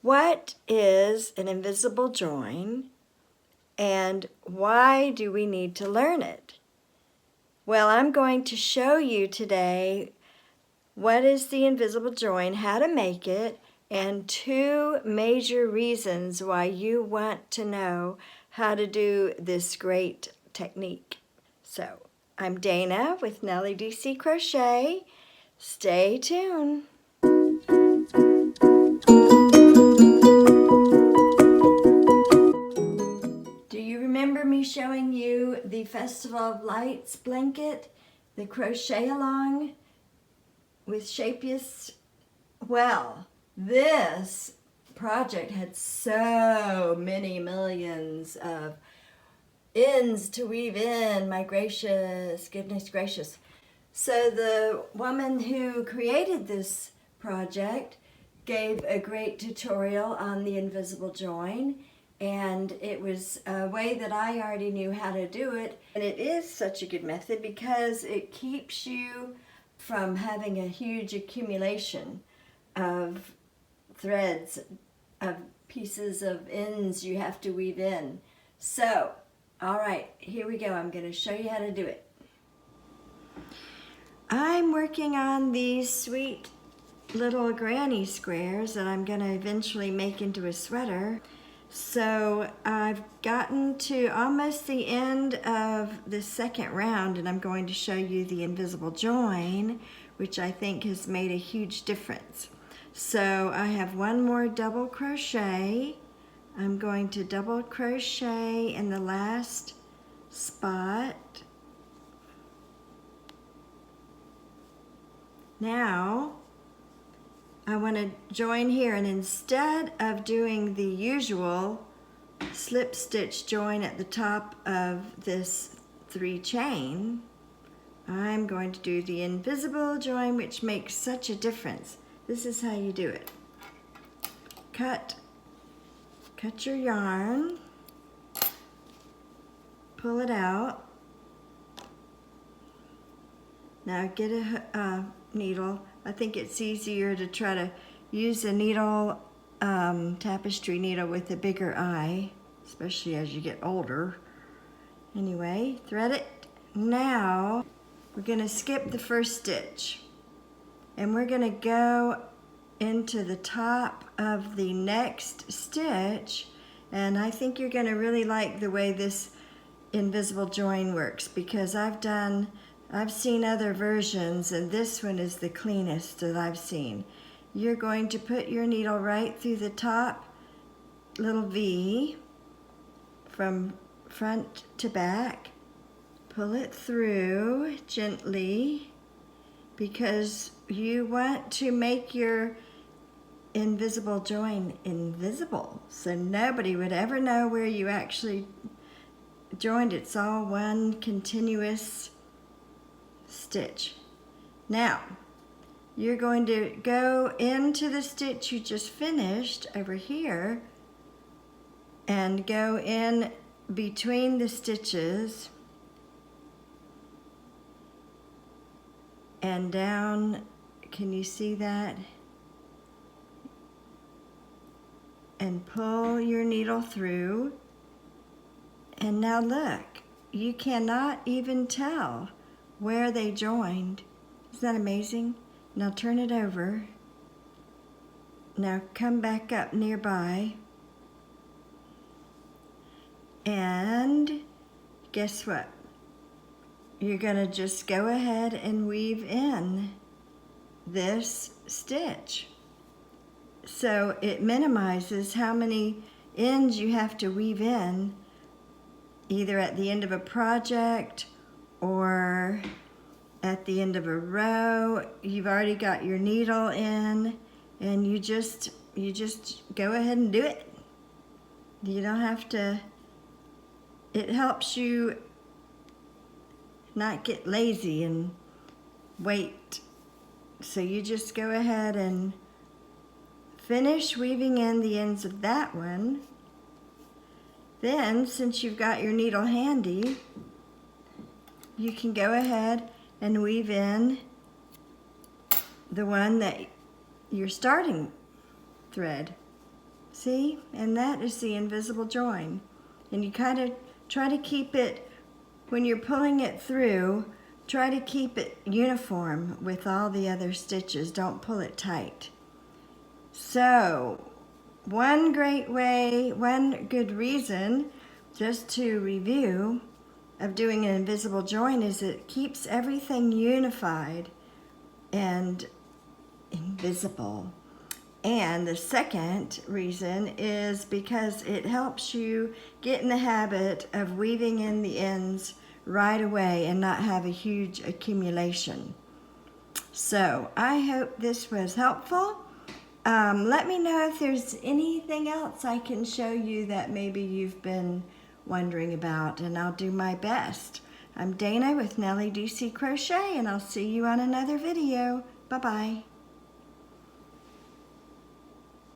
What is an invisible join and why do we need to learn it? Well, I'm going to show you today what is the invisible join, how to make it, and 2 major reasons why you want to know how to do this great technique. So, I'm Dayna with Nellie DeeCee Crochet. Stay tuned. Do you remember me showing you the Festival of Lights blanket, the crochet along with Shapiest? Well, this project had so many millions of ends to weave in, my gracious, goodness gracious. So the woman who created this project gave a great tutorial on the invisible join, and it was a way that I already knew how to do it. And it is such a good method because it keeps you from having a huge accumulation of threads, of pieces of ends you have to weave in. So, all right, here we go. I'm going to show you how to do it. I'm working on these sweet little granny squares that I'm going to eventually make into a sweater. So I've gotten to almost the end of the second round, and I'm going to show you the invisible join, which I think has made a huge difference. So I have one more double crochet. I'm going to double crochet in the last spot. Now I want to join here, and instead of doing the usual slip stitch join at the top of this 3 chain, I'm going to do the invisible join, which makes such a difference. This is how you do it. Cut your yarn, pull it out. Now get a needle. I think it's easier to try to use a needle, tapestry needle with a bigger eye, especially as you get older. Anyway, thread it. Now we're going to skip the first stitch, and we're going to go into the top of the next stitch, and I think you're going to really like the way this invisible join works, because I've seen other versions, and this one is the cleanest that I've seen. You're going to put your needle right through the top little V from front to back. Pull it through gently, because you want to make your invisible join invisible, so nobody would ever know where you actually joined. It's all one continuous stitch. Now you're going to go into the stitch you just finished over here and go in between the stitches and down. Can you see that? And pull your needle through, and now look, you cannot even tell where they joined. Isn't that amazing? Now turn it over. Now come back up nearby, and guess what? You're gonna just go ahead and weave in this stitch. So it minimizes how many ends you have to weave in, either at the end of a project or at the end of a row. You've already got your needle in, and you just go ahead and do it. You don't have to. It helps you not get lazy and wait. So you just go ahead and finish weaving in the ends of that one. Then, since you've got your needle handy, you can go ahead and weave in the one that your starting thread. See? And that is the invisible join. And you kind of try to keep it, when you're pulling it through, try to keep it uniform with all the other stitches. Don't pull it tight. So, one great way, one good reason, just to review, of doing an invisible join is it keeps everything unified and invisible. And the second reason is because it helps you get in the habit of weaving in the ends right away and not have a huge accumulation. So I hope this was helpful. Let me know if there's anything else I can show you that maybe you've been wondering about, and I'll do my best. I'm Dayna with Nellie DeeCee Crochet, and I'll see you on another video. Bye-bye.